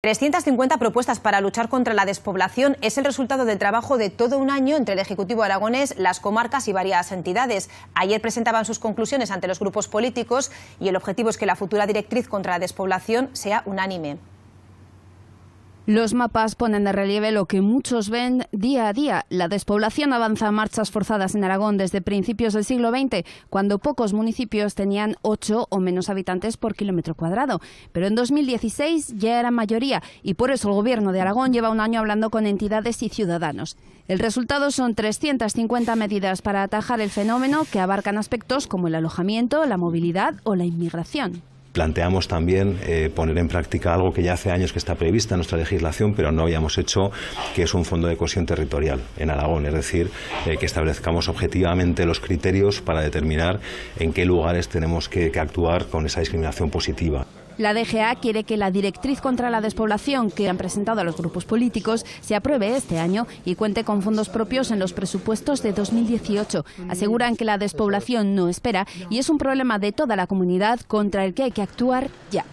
350 propuestas para luchar contra la despoblación es el resultado del trabajo de todo un año entre el Ejecutivo aragonés, las comarcas y varias entidades. Ayer presentaban sus conclusiones ante los grupos políticos y el objetivo es que la futura directriz contra la despoblación sea unánime. Los mapas ponen de relieve lo que muchos ven día a día. La despoblación avanza a marchas forzadas en Aragón desde principios del siglo XX, cuando pocos municipios tenían 8 o menos habitantes por kilómetro cuadrado. Pero en 2016 ya era mayoría y por eso el Gobierno de Aragón lleva un año hablando con entidades y ciudadanos. El resultado son 350 medidas para atajar el fenómeno que abarcan aspectos como el alojamiento, la movilidad o la inmigración. Planteamos también poner en práctica algo que ya hace años que está prevista en nuestra legislación, pero no habíamos hecho, que es un fondo de cohesión territorial en Aragón, es decir, que establezcamos objetivamente los criterios para determinar en qué lugares tenemos que actuar con esa discriminación positiva. La DGA quiere que la directriz contra la despoblación que han presentado a los grupos políticos se apruebe este año y cuente con fondos propios en los presupuestos de 2018. Aseguran que la despoblación no espera y es un problema de toda la comunidad contra el que hay que actuar ya.